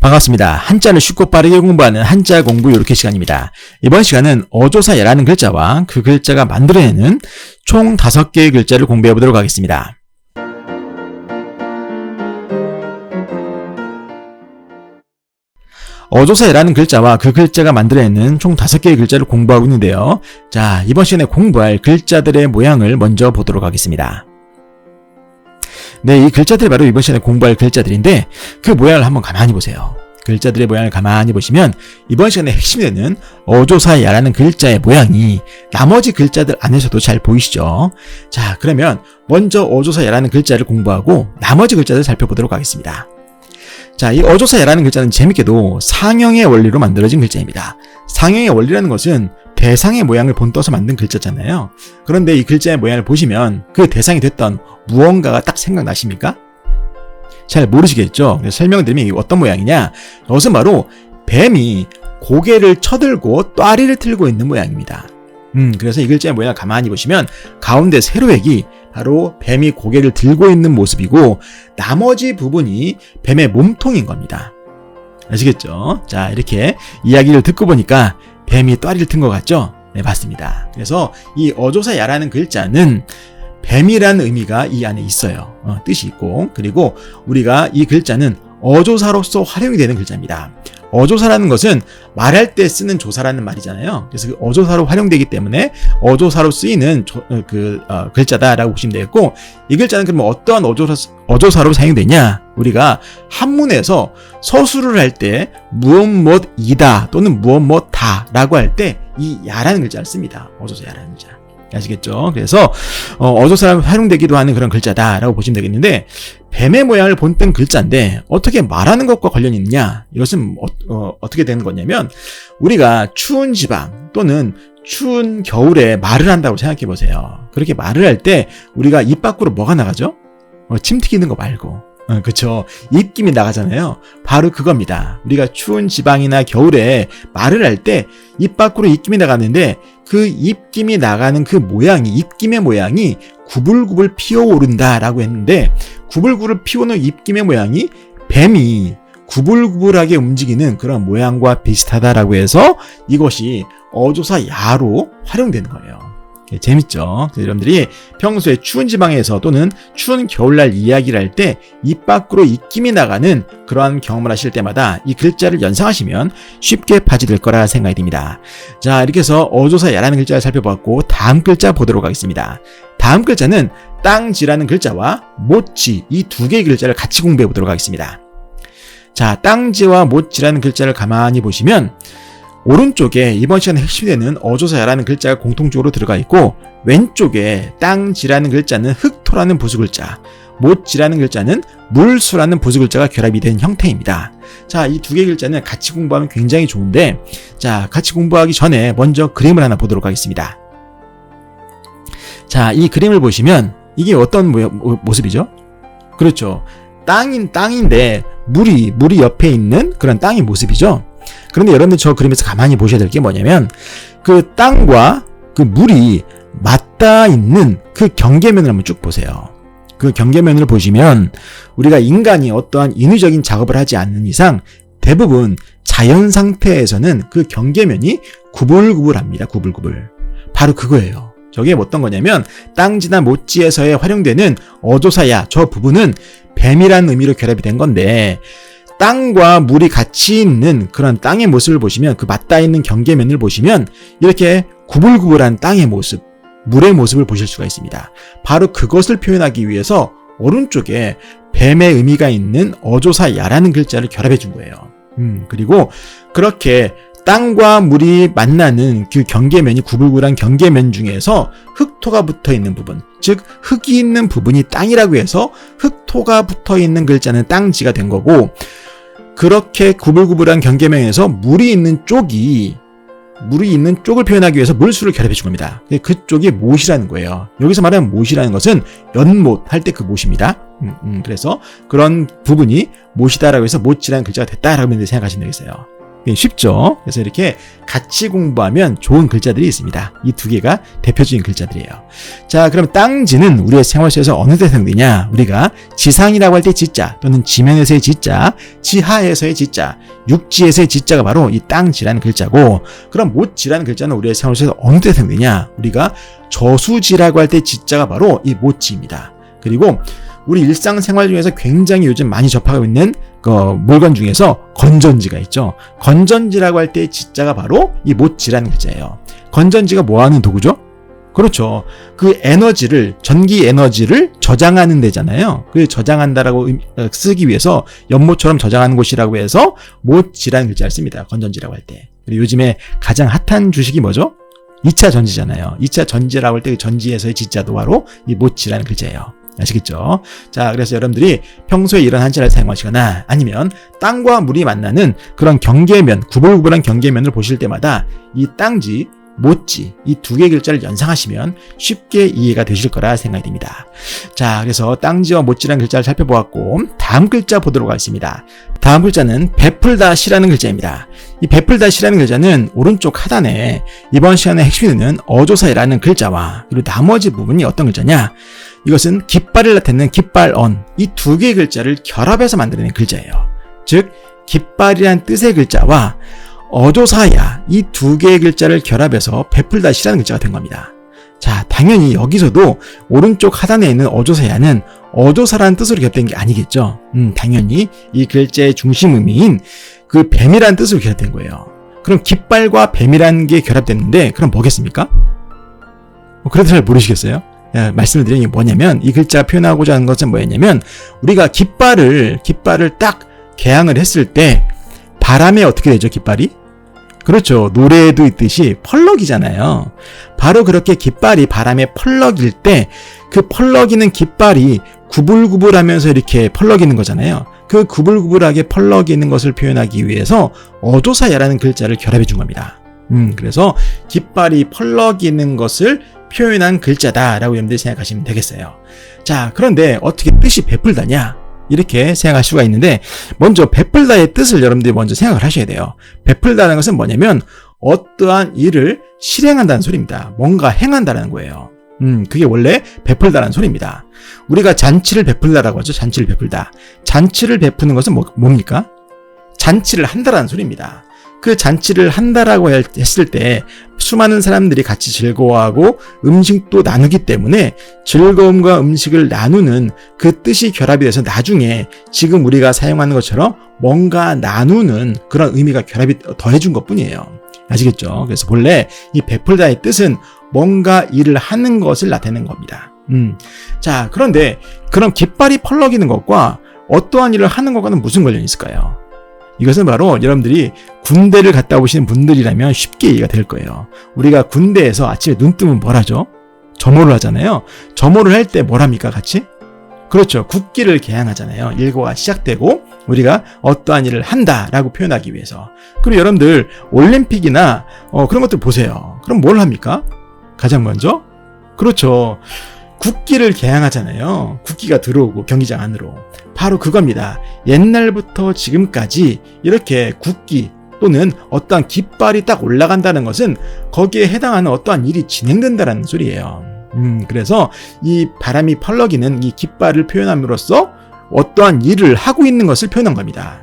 반갑습니다. 한자를 쉽고 빠르게 공부하는 한자 공부 요렇게 시간입니다. 이번 시간은 어조사야라는 글자와 그 글자가 만들어내는 총 5개의 글자를 공부해 보도록 하겠습니다. 어조사야라는 글자와 그 글자가 만들어내는 총 5개의 글자를 공부하고 있는데요. 자, 이번 시간에 공부할 글자들의 모양을 먼저 보도록 하겠습니다. 네, 이 글자들이 바로 이번 시간에 공부할 글자들인데 그 모양을 한번 가만히 보세요. 글자들의 모양을 가만히 보시면 이번 시간에 핵심이 되는 어조사야라는 글자의 모양이 나머지 글자들 안에서도 잘 보이시죠? 자, 그러면 먼저 어조사야라는 글자를 공부하고 나머지 글자를 살펴보도록 하겠습니다. 자, 이 어조사야라는 글자는 재밌게도 상형의 원리로 만들어진 글자입니다. 상형의 원리라는 것은 대상의 모양을 본떠서 만든 글자잖아요. 그런데 이 글자의 모양을 보시면 그 대상이 됐던 무언가가 딱 생각나십니까? 잘 모르시겠죠? 그래서 설명드리면 이게 어떤 모양이냐? 이것은 바로 뱀이 고개를 쳐들고 또아리를 틀고 있는 모양입니다. 그래서 이 글자의 모양을 가만히 보시면 가운데 세로액이 바로 뱀이 고개를 들고 있는 모습이고 나머지 부분이 뱀의 몸통인 겁니다. 아시겠죠? 자, 이렇게 이야기를 듣고 보니까 뱀이 또아리를 튼 것 같죠? 네, 맞습니다. 그래서 이 어조사야라는 글자는 뱀이라는 의미가 이 안에 있어요. 뜻이 있고, 그리고 우리가 이 글자는 어조사로서 활용이 되는 글자입니다. 어조사라는 것은 말할 때 쓰는 조사라는 말이잖아요. 그래서 그 어조사로 활용되기 때문에 어조사로 쓰이는 글자다라고 보시면 되겠고, 이 글자는 그러면 어떠한 어조사로 사용되냐? 우리가 한문에서 서술을 할 때 무엇이다 또는 무엇다라고 할 때 이 야라는 글자를 씁니다. 어조사야라는 글자. 아시겠죠? 그래서 어조사로 활용되기도 하는 그런 글자다라고 보시면 되겠는데, 뱀의 모양을 본뜬 글자인데 어떻게 말하는 것과 관련이 있느냐? 이것은 어떻게 되는 거냐면, 우리가 추운 지방 또는 추운 겨울에 말을 한다고 생각해 보세요. 그렇게 말을 할 때 우리가 입 밖으로 뭐가 나가죠? 침 튀기는 거 말고. 그쵸. 입김이 나가잖아요. 바로 그겁니다. 우리가 추운 지방이나 겨울에 말을 할 때 입 밖으로 입김이 나가는데 그 입김이 나가는 그 모양이, 입김의 모양이 구불구불 피어오른다라고 했는데, 구불구불 피어오는 입김의 모양이 뱀이 구불구불하게 움직이는 그런 모양과 비슷하다라고 해서 이것이 어조사야로 활용되는 거예요. 재밌죠? 여러분들이 평소에 추운 지방에서 또는 추운 겨울날 이야기를 할 때 입 밖으로 입김이 나가는 그러한 경험을 하실 때마다 이 글자를 연상하시면 쉽게 파지될 거라 생각이 듭니다. 자, 이렇게 해서 어조사야라는 글자를 살펴봤고 다음 글자 보도록 하겠습니다. 다음 글자는 땅지라는 글자와 모지, 이 두 개의 글자를 같이 공부해 보도록 하겠습니다. 자, 땅지와 모지라는 글자를 가만히 보시면 오른쪽에 이번 시간에 핵심이 되는 어조사야라는 글자가 공통적으로 들어가 있고, 왼쪽에 땅지라는 글자는 흑토라는 부수글자, 못지라는 글자는 물수라는 부수글자가 결합이 된 형태입니다. 자, 이 두 개의 글자는 같이 공부하면 굉장히 좋은데, 자, 같이 공부하기 전에 먼저 그림을 하나 보도록 하겠습니다. 자, 이 그림을 보시면 이게 어떤 모습이죠? 그렇죠. 땅인데 물이 옆에 있는 그런 땅의 모습이죠. 그런데 여러분들 저 그림에서 가만히 보셔야 될 게 뭐냐면, 그 땅과 그 물이 맞닿아 있는 그 경계면을 한번 쭉 보세요. 그 경계면을 보시면 우리가 인간이 어떠한 인위적인 작업을 하지 않는 이상 대부분 자연 상태에서는 그 경계면이 구불구불합니다. 구불구불. 바로 그거예요. 저게 어떤 거냐면 땅지나 못지에서의 활용되는 어조사야, 저 부분은 뱀이라는 의미로 결합이 된 건데, 땅과 물이 같이 있는 그런 땅의 모습을 보시면, 그 맞닿아 있는 경계면을 보시면 이렇게 구불구불한 땅의 모습, 물의 모습을 보실 수가 있습니다. 바로 그것을 표현하기 위해서 오른쪽에 뱀의 의미가 있는 어조사야라는 글자를 결합해 준 거예요. 그리고 그렇게 땅과 물이 만나는 그 경계면이 구불구불한 경계면 중에서 흑토가 붙어 있는 부분, 즉 흙이 있는 부분이 땅이라고 해서 흑토가 붙어 있는 글자는 땅지가 된 거고, 그렇게 구불구불한 경계면에서 물이 있는 쪽을 표현하기 위해서 물수를 결합해 준 겁니다. 그쪽이 못이라는 거예요. 여기서 말하는 못이라는 것은 연못 할 때 그 못입니다. 그래서 그런 부분이 못이다라고 해서 못이라는 글자가 됐다라고 생각하시면 되겠어요. 쉽죠? 그래서 이렇게 같이 공부하면 좋은 글자들이 있습니다. 이 두 개가 대표적인 글자들이에요. 자, 그럼 땅지는 우리의 생활 속에서 어느 때 사용되냐? 우리가 지상이라고 할 때 지자, 또는 지면에서의 지자, 지하에서의 지자, 육지에서의 지자가 바로 이 땅지라는 글자고, 그럼 못지라는 글자는 우리의 생활 속에서 어느 때 사용되냐? 우리가 저수지라고 할 때 지자가 바로 이 못지입니다. 그리고 우리 일상생활 중에서 굉장히 요즘 많이 접하고 있는 그 물건 중에서 건전지가 있죠. 건전지라고 할 때 지자가 바로 이 못지라는 글자예요. 건전지가 뭐 하는 도구죠? 그렇죠. 그 에너지를, 전기 에너지를 저장하는 데잖아요. 그 저장한다라고 쓰기 위해서 연못처럼 저장하는 곳이라고 해서 못지라는 글자를 씁니다. 건전지라고 할 때. 그리고 요즘에 가장 핫한 주식이 뭐죠? 2차 전지잖아요. 2차 전지라고 할 때 그 전지에서의 지자도 바로 이 못지라는 글자예요. 아시겠죠? 자, 그래서 여러분들이 평소에 이런 한자를 사용하시거나 아니면 땅과 물이 만나는 그런 경계면, 구불구불한 경계면을 보실 때마다 이 땅지, 못지, 이 두 개의 글자를 연상하시면 쉽게 이해가 되실 거라 생각이 됩니다. 자, 그래서 땅지와 못지라는 글자를 살펴보았고, 다음 글자 보도록 하겠습니다. 다음 글자는 베풀다시라는 글자입니다. 이 베풀다시라는 글자는 오른쪽 하단에 이번 시간의 핵심에는 어조사이라는 글자와 그리고 나머지 부분이 어떤 글자냐? 이것은 깃발을 나타내는 깃발언, 이 두 개의 글자를 결합해서 만들어낸 글자예요. 즉, 깃발이란 뜻의 글자와 어조사야, 이 두 개의 글자를 결합해서 베풀다시라는 글자가 된 겁니다. 자, 당연히 여기서도 오른쪽 하단에 있는 어조사야는 어조사라는 뜻으로 결합된 게 아니겠죠. 당연히 이 글자의 중심 의미인 그 뱀이라는 뜻으로 결합된 거예요. 그럼 깃발과 뱀이라는 게 결합됐는데 그럼 뭐겠습니까? 그래도 잘 모르시겠어요? 말씀을 드리는 게 뭐냐면, 이 글자가 표현하고자 하는 것은 뭐였냐면, 우리가 깃발을 딱 개항을 했을 때 바람에 어떻게 되죠, 깃발이? 그렇죠. 노래에도 있듯이 펄럭이잖아요. 바로 그렇게 깃발이 바람에 펄럭일 때 그 펄럭이는 깃발이 구불구불하면서 이렇게 펄럭이는 거잖아요. 그 구불구불하게 펄럭이는 것을 표현하기 위해서 어조사야라는 글자를 결합해 준 겁니다. 그래서 깃발이 펄럭이는 것을 표현한 글자다라고 여러분들이 생각하시면 되겠어요. 자, 그런데 어떻게 뜻이 베풀다냐? 이렇게 생각할 수가 있는데, 먼저 베풀다의 뜻을 여러분들이 먼저 생각을 하셔야 돼요. 베풀다는 것은 뭐냐면 어떠한 일을 실행한다는 소리입니다. 뭔가 행한다는 거예요. 그게 원래 베풀다라는 소리입니다. 우리가 잔치를 베풀다라고 하죠. 잔치를 베풀다. 잔치를 베푸는 것은 뭡니까? 잔치를 한다라는 소리입니다. 그 잔치를 한다라고 했을 때 수많은 사람들이 같이 즐거워하고 음식도 나누기 때문에 즐거움과 음식을 나누는 그 뜻이 결합이 돼서 나중에 지금 우리가 사용하는 것처럼 뭔가 나누는 그런 의미가 결합이 더해준 것뿐이에요. 아시겠죠? 그래서 본래 이 베풀다의 뜻은 뭔가 일을 하는 것을 나타내는 겁니다. 자, 그런데 그럼 깃발이 펄럭이는 것과 어떠한 일을 하는 것과는 무슨 관련이 있을까요? 이것은 바로 여러분들이 군대를 갔다 오시는 분들이라면 쉽게 이해가 될 거예요. 우리가 군대에서 아침에 눈 뜨면 뭘 하죠? 점호를 하잖아요. 점호를 할 때 뭘 합니까, 같이? 그렇죠. 국기를 개항하잖아요. 일과가 시작되고 우리가 어떠한 일을 한다라고 표현하기 위해서. 그리고 여러분들 올림픽이나 그런 것들 보세요. 그럼 뭘 합니까? 가장 먼저? 그렇죠. 국기를 개항하잖아요. 국기가 들어오고 경기장 안으로. 바로 그겁니다. 옛날부터 지금까지 이렇게 국기 또는 어떠한 깃발이 딱 올라간다는 것은 거기에 해당하는 어떠한 일이 진행된다는 소리예요. 그래서 이 바람이 펄럭이는 이 깃발을 표현함으로써 어떠한 일을 하고 있는 것을 표현한 겁니다.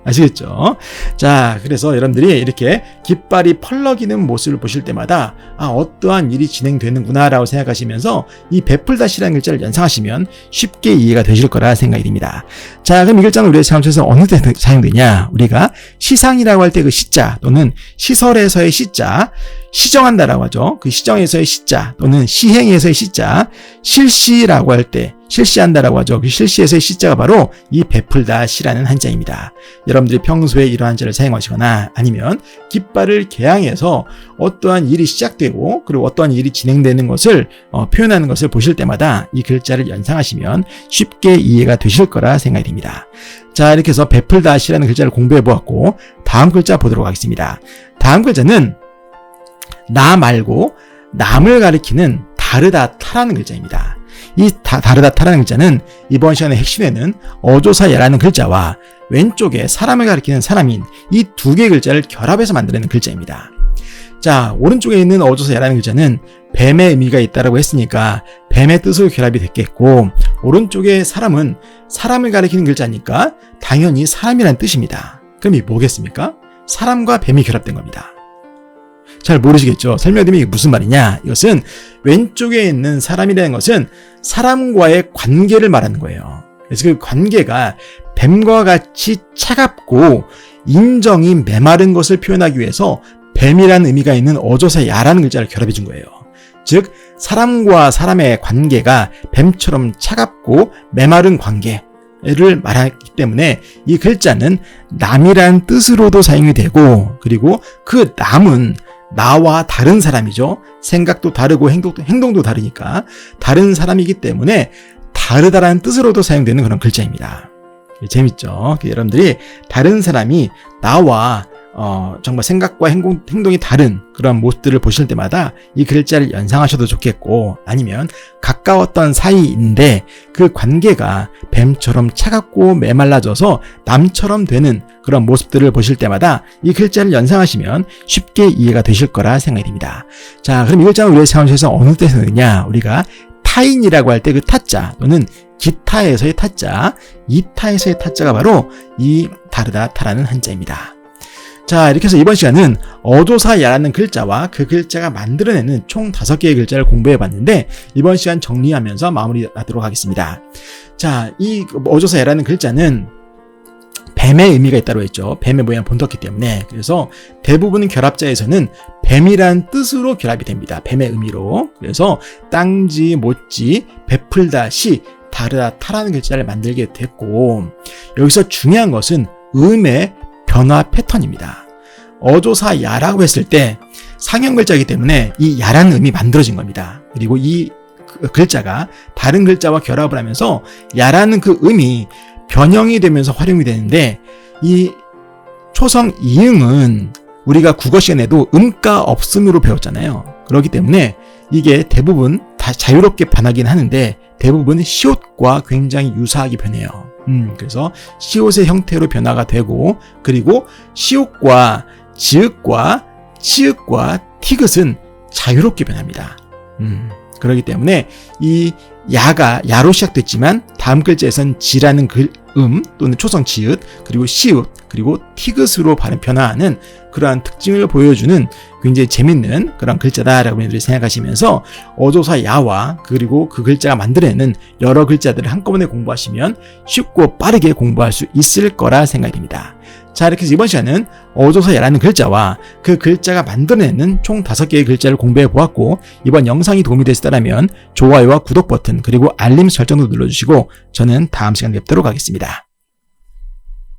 아시겠죠? 자, 그래서 여러분들이 이렇게 깃발이 펄럭이는 모습을 보실 때마다 어떠한 일이 진행되는구나 라고 생각하시면서 이 베풀다시라는 글자를 연상하시면 쉽게 이해가 되실 거라 생각이 듭니다. 자, 그럼 이 글자는 우리의 사용처에서 어느 때 사용되냐? 우리가 시상이라고 할 때 그 시자 또는 시설에서의 시자, 시정한다라고 하죠. 그 시정에서의 시자 또는 시행에서의 시자, 실시라고 할 때 실시한다라고 하죠. 그 실시에서의 시자가 바로 이 베풀다시라는 한자입니다. 여러분들이 평소에 이러한 한자를 사용하시거나 아니면 깃발을 개항해서 어떠한 일이 시작되고 그리고 어떠한 일이 진행되는 것을 표현하는 것을 보실 때마다 이 글자를 연상하시면 쉽게 이해가 되실 거라 생각이 됩니다. 자, 이렇게 해서 베풀다시라는 글자를 공부해 보았고 다음 글자 보도록 하겠습니다. 다음 글자는 나 말고 남을 가리키는 다르다타라는 글자입니다. 이 다르다 타라는 글자는 이번 시간의 핵심에는 어조사 야라는 글자와 왼쪽에 사람을 가리키는 사람인 이 두 개의 글자를 결합해서 만들어낸 글자입니다. 자, 오른쪽에 있는 어조사 야라는 글자는 뱀의 의미가 있다고 했으니까 뱀의 뜻으로 결합이 됐겠고, 오른쪽에 사람은 사람을 가리키는 글자니까 당연히 사람이라는 뜻입니다. 그럼 이게 뭐겠습니까? 사람과 뱀이 결합된 겁니다. 잘 모르시겠죠? 설명드리면 이게 무슨 말이냐? 이것은 왼쪽에 있는 사람이라는 것은 사람과의 관계를 말하는 거예요. 그래서 그 관계가 뱀과 같이 차갑고 인정이 메마른 것을 표현하기 위해서 뱀이라는 의미가 있는 어조사 야라는 글자를 결합해 준 거예요. 즉 사람과 사람의 관계가 뱀처럼 차갑고 메마른 관계를 말하기 때문에 이 글자는 남이란 뜻으로도 사용이 되고, 그리고 그 남은 나와 다른 사람이죠. 생각도 다르고 행동도 다르니까 다른 사람이기 때문에 다르다라는 뜻으로도 사용되는 그런 글자입니다. 재밌죠? 여러분들이 다른 사람이 나와 정말 생각과 행동이 다른 그런 모습들을 보실 때마다 이 글자를 연상하셔도 좋겠고, 아니면 가까웠던 사이인데 그 관계가 뱀처럼 차갑고 메말라져서 남처럼 되는 그런 모습들을 보실 때마다 이 글자를 연상하시면 쉽게 이해가 되실 거라 생각이 됩니다. 자, 그럼 이 글자는 우리의 사용에서 어느 때 쓰느냐? 우리가 타인이라고 할 때 그 타자 또는 기타에서의 타자, 이타에서의 타자가 바로 이 다르다 타라는 한자입니다. 자, 이렇게 해서 이번 시간은 어조사 야라는 글자와 그 글자가 만들어내는 총 5개의 글자를 공부해 봤는데, 이번 시간 정리하면서 마무리하도록 하겠습니다. 자, 이 어조사 야라는 글자는 뱀의 의미가 있다고 했죠. 뱀의 모양을 본떴기 때문에. 그래서 대부분 결합자에서는 뱀이란 뜻으로 결합이 됩니다. 뱀의 의미로. 그래서 땅지, 못지, 베풀다, 시, 다르다, 타라는 글자를 만들게 됐고, 여기서 중요한 것은 음의 변화 패턴입니다. 어조사 야라고 했을 때 상형 글자이기 때문에 이 야라는 음이 만들어진 겁니다. 그리고 이 글자가 다른 글자와 결합을 하면서 야라는 그 음이 변형이 되면서 활용이 되는데, 이 초성 이응은 우리가 국어 시간에도 음가 없음으로 배웠잖아요. 그렇기 때문에 이게 대부분 다 자유롭게 변하긴 하는데 대부분 시옷과 굉장히 유사하게 변해요. 그래서 시옷의 형태로 변화가 되고, 그리고 시옷과 지읒과 치읒과 티귿은 자유롭게 변합니다. 그렇기 때문에 이 야로 시작됐지만 다음 글자에선 지라는 또는 초성 지읒, 그리고 시읒, 그리고 티귿으로 변화하는 그러한 특징을 보여주는 굉장히 재밌는 그런 글자다라고 여러분들이 생각하시면서 어조사 야와 그리고 그 글자가 만들어내는 여러 글자들을 한꺼번에 공부하시면 쉽고 빠르게 공부할 수 있을 거라 생각이 됩니다. 자, 이렇게 해서 이번 시간은 어조사 야라는 글자와 그 글자가 만들어내는 총 5개의 글자를 공부해 보았고, 이번 영상이 도움이 되셨다면 좋아요와 구독 버튼 그리고 알림 설정도 눌러주시고 저는 다음 시간에 뵙도록 하겠습니다.